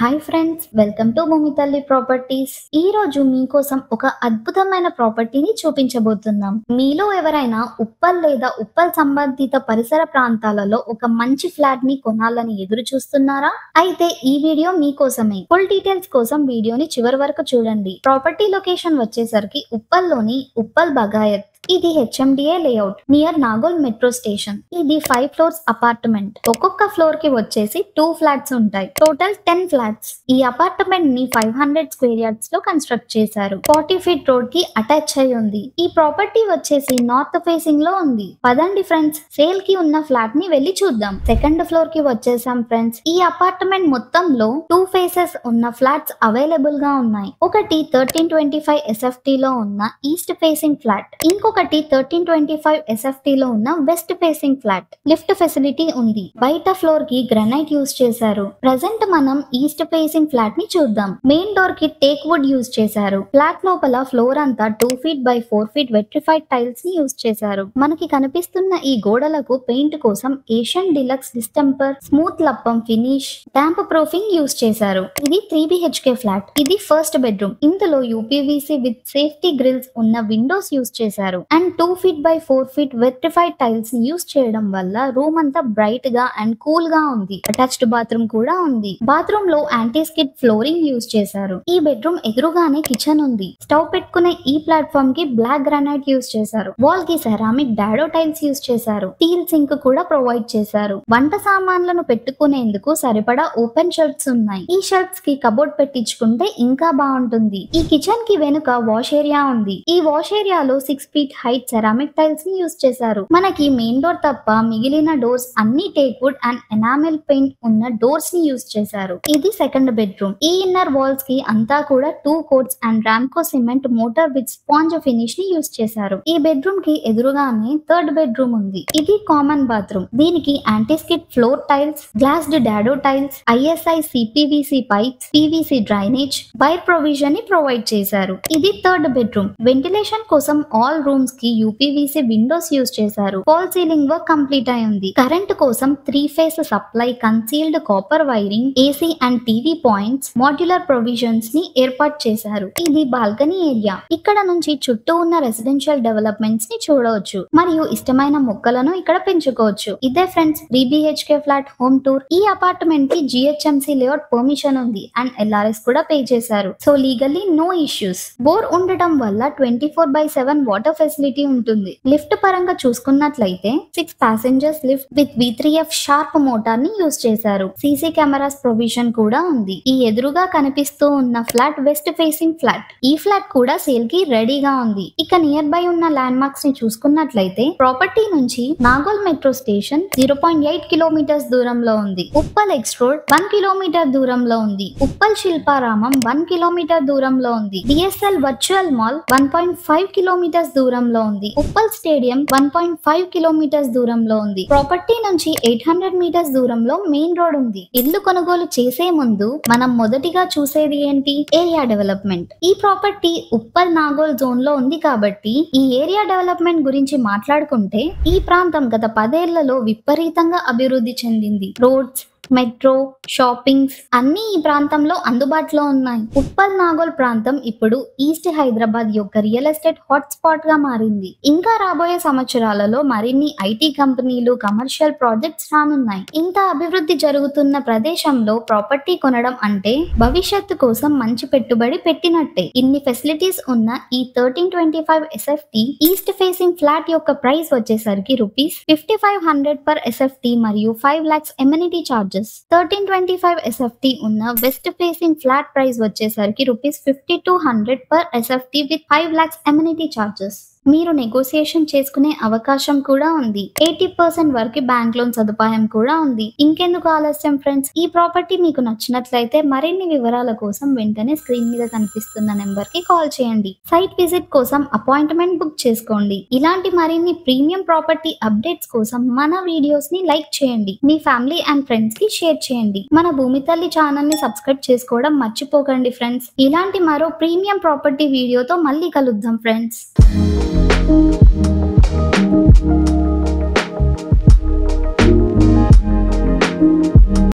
Hi friends, welcome to Bhoomithalli properties. ఈ రోజు మీకోసం ఒక అద్భుతమైన ప్రాపర్టీని చూపించబోతున్నాం. మీలో ఎవరైనా ఉప్పల్ లేదా ఉప్పల్ సంబంధిత పరిసర ప్రాంతాలలో ఒక మంచి ఫ్లాట్ ని కొనాలని ఎదురు చూస్తున్నారా? అయితే ఈ వీడియో మీకోసమే. ఫుల్ డీటెయిల్స్ కోసం వీడియోని చివరి వరకు చూడండి. ప్రాపర్టీ లొకేషన్ వచ్చేసరికి ఉప్పల్లోని ఉప్పల్ బగాయత్. ఇది HMDA layout near Nagole metro station. ఇది 5 ఫ్లోర్స్ అపార్ట్మెంట్. ఒక్కొక్క ఫ్లోర్ కి వచ్చేసి 2 ఫ్లాట్స్ ఉంటాయి. Total 10 flats. ఈ అపార్ట్మెంట్ ని 500 స్క్వేర్ యార్డ్స్ లో కన్స్ట్రక్ట్ చేశారు. 40 ఫీట్ రోడ్ కి అటాచ్ అయి ఉంది. ఈ ప్రాపర్టీ వచ్చేసి నార్త్ ఫేసింగ్ లో ఉంది. పదండి ఫ్రెండ్స్, సేల్ కి ఉన్న ఫ్లాట్ ని వెళ్ళి చూద్దాం. సెకండ్ ఫ్లోర్ కి వచ్చేసాం ఫ్రెండ్స్. ఈ అపార్ట్మెంట్ మొత్తంలో 2 ఫేసెస్ ఉన్న ఫ్లాట్స్ అవైలబుల్ గా ఉన్నాయి. ఒకటి 1325 SFT లో ఉన్న ఈస్ట్ ఫేసింగ్ ఫ్లాట్, ఇంకొకటి 1325 SFT లో ఉన్న west facing flat. Lift facility ఉంది. బయట ఫ్లోర్ కి గ్రానైట్ యూజ్ చేశారు. ప్రెసెంట్ మనం ఈస్ట్ ఫేసింగ్ ఫ్లాట్ ని చూద్దాం. మెయిన్ డోర్ కి టేక్ వుడ్ యూజ్ చేశారు. ఫ్లాట్ లోపల ఫ్లోర్ అంతా 2 feet by 4 feet vitrified tiles ని యూజ్ చేశారు. మనకి కనిపిస్తున్న ఈ గోడలకు పెయింట్ కోసం ఏషియన్ డిలక్స్ డిస్టెంపర్ స్మూత్ లప్పం ఫినిష్ డాంప్ ప్రూఫింగ్ యూజ్ చేశారు. ఇది 3 BHK ఫ్లాట్. ఇది ఫస్ట్ బెడ్రూమ్. ఇందులో యూపీవీసీ విత్ సేఫ్టీ గ్రిల్స్ ఉన్న విండోస్ యూజ్ చేశారు. And 2 feet by 4 feet vitrified tiles ని యూజ్ చేయడం వల్ల రూమ్ అంతా బ్రైట్ గా అండ్ కూల్ గా ఉంది. అటాచ్డ్ బాత్రూమ్ కూడా ఉంది. బాత్రూమ్ లో యాంటీ స్కిడ్ ఫ్లోరింగ్ యూజ్ చేశారు. ఈ బెడ్రూమ్ ఎదురుగానే కిచెన్ ఉంది. స్టవ్ పెట్టుకునే ఈ ప్లాట్ఫామ్ కి బ్లాక్ గ్రానైట్ యూజ్ చేశారు. వాల్ కి సెరామిక్ డాడో టైల్స్ యూజ్ చేశారు. స్టీల్ సింక్ కూడా ప్రొవైడ్ చేశారు. వంట సామాన్లను పెట్టుకునేందుకు సరిపడా ఓపెన్ షెల్ఫ్స్ ఉన్నాయి. ఈ షెల్ఫ్స్ కి కబోర్డ్ పెట్టించుకుంటే ఇంకా బాగుంటుంది. ఈ కిచెన్ కి వెనుక వాష్ ఏరియా ఉంది. ఈ వాష్ ఏరియాలో 6 ఫీట్ హైట్ సెరామిక్ టైల్స్ ని యూజ్ చేశారు. మనకి మెయిన్ డోర్ తప్ప మిగిలిన డోర్స్ అన్ని teak wood and enamel paint ఉన్న డోర్స్ ని యూజ్ చేశారు. ఇది సెకండ్ బెడ్రూమ్. ఈ ఇన్నర్ వాల్స్ కి అంతా కూడా 2 coats and Ramco cement mortar with sponge finish ని యూజ్ చేశారు. ఈ బెడ్రూమ్ కి ఎదురుగానే థర్డ్ బెడ్రూమ్ ఉంది. ఇది కామన్ బాత్రూమ్. దీనికి anti skid floor tiles, glazed dado tiles, ISI CPVC pipes, PVC drainage, wire provision ని ప్రొవైడ్ చేశారు. ఇది థర్డ్ బెడ్రూమ్. వెంటిలేషన్ కోసం ఆల్ రూమ్స్ కి UPVC విండోస్ యూజ్ చేశారు. ఫాల్ సీలింగ్ వర్క్ కంప్లీట్ అయి ఉంది. కరెంట్ కోసం 3 face supply, concealed copper wiring, AC and TV points, modular provisions ని ఏర్పాటు చేశారు. ఇది బాల్కనీ ఏరియా. ఇక్కడ నుంచి చుట్టూ ఉన్న రెసిడెన్షియల్ డెవలప్మెంట్స్ ని చూడవచ్చు మరియు ఇష్టమైన మొక్కలను ఇక్కడ పెంచుకోవచ్చు. ఇదే friends 3 BHK flat home tour. ఈ అపార్ట్మెంట్ కి GHMC లేఅవుట్ పర్మిషన్ ఉంది అండ్ LRS కూడా పే చేశారు. So legally no issues. Bore ఉండటం వల్ల 24/7 వాటర్ ఫెసిలిటీ ఉంటుంది. లిఫ్ట్ పరంగా చూసుకున్నట్లయితే 6 passengers lift with V3F sharp motor ని యూజ్ చేశారు. CC కెమెరాస్ ప్రొవిజన్ కూడా ఉంది. ఈ ఎదురుగా కనిపిస్తూ ఉన్న ఫ్లాట్ వెస్ట్ ఫేసింగ్ ఫ్లాట్. ఈ ఫ్లాట్ కూడా సేల్ కి రెడీగా ఉంది. ఇక నియర్ బై ఉన్న ల్యాండ్ మార్క్స్ ని చూసుకున్నట్లయితే ప్రాపర్టీ నుంచి నాగోల్ మెట్రో స్టేషన్ 0.8 కిలోమీటర్స్ దూరంలో ఉంది. ఉప్పల్ ఎక్స్ రోడ్ 1 కిలోమీటర్ దూరంలో ఉంది. ఉప్పల్ శిల్పారామం 1 కిలోమీటర్ దూరంలో ఉంది. DSL వర్చువల్ మాల్ 1.5 కిలోమీటర్స్ దూరంలో ఉంది. ఉప్పల్ స్టేడియం 1.5 కిలోమీటర్స్ దూరంలో ఉంది. ప్రాపర్టీ నుంచి 800 మీటర్స్ దూరంలో మెయిన్ రోడ్ ఉంది. ఇల్లు కొనుగోలు చేసే ముందు మనం మొదటిగా చూసేది ఏంటి? Area development. ఈ ప్రాపర్టీ ఉప్పల్ నాగోల్ జోన్ లో ఉంది కాబట్టి ఈ ఏరియా డెవలప్మెంట్ గురించి మాట్లాడుకుంటే ఈ ప్రాంతం గత 10 ఏళ్లలో విపరీతంగా అభివృద్ధి చెందింది. రోడ్స్, మెట్రో, షాపింగ్స్ అన్ని ఈ ప్రాంతంలో అందుబాటులో ఉన్నాయి. ఉప్పల్ నాగోల్ ప్రాంతం ఇప్పుడు ఈస్ట్ హైదరాబాద్ యొక్క రియల్ ఎస్టేట్ హాట్ స్పాట్ గా మారింది. ఇంకా రాబోయే సంవత్సరాలలో మరిన్ని IT కంపెనీలు, కమర్షియల్ ప్రాజెక్ట్స్ రానున్నాయి. ఇంత అభివృద్ధి జరుగుతున్న ప్రదేశంలో ప్రాపర్టీ కొనడం అంటే భవిష్యత్తు కోసం మంచి పెట్టుబడి పెట్టినట్టే. ఇన్ని ఫెసిలిటీస్ ఉన్న ఈ 1325 SFT ఈస్ట్ ఫేసింగ్ ఫ్లాట్ యొక్క ప్రైస్ వచ్చేసరికి ₹5500 పర్ SFT మరియు 5 lakhs ఎమ్యూనిటీ చార్జెస్. 1325 SFT ఉన్న వెస్ట్ ఫేసింగ్ ఫ్లాట్ ప్రైస్ వచ్చేసరికి ₹5200 per SFT with 5 lakhs ఎమ్యూనిటీ charges. మీరు నెగోసియేషన్ చేసుకునే అవకాశం కూడా ఉంది. 80% వరకు బ్యాంక్ లోన్ సదుపాయం కూడా ఉంది. ఇంకెందుకు ఆలస్యం ఫ్రెండ్స్, ఈ ప్రాపర్టీ మీకు నచ్చినట్లయితే మరిన్ని వివరాల కోసం వెంటనే స్క్రీన్ మీద కనిపిస్తున్న నెంబర్ కి కాల్ చేయండి. సైట్ విజిట్ కోసం అపాయింట్మెంట్ బుక్ చేసుకోండి. ఇలాంటి మరిన్ని ప్రీమియం ప్రాపర్టీ అప్డేట్స్ కోసం మన వీడియోస్ ని లైక్ చేయండి. మీ ఫ్యామిలీ అండ్ ఫ్రెండ్స్ కి షేర్ చేయండి. మన భూమితల్లి ఛానల్ ని సబ్స్క్రైబ్ చేసుకోవడం మర్చిపోకండి ఫ్రెండ్స్. ఇలాంటి మరో ప్రీమియం ప్రాపర్టీ వీడియోతో మళ్ళీ కలుద్దాం ఫ్రెండ్స్.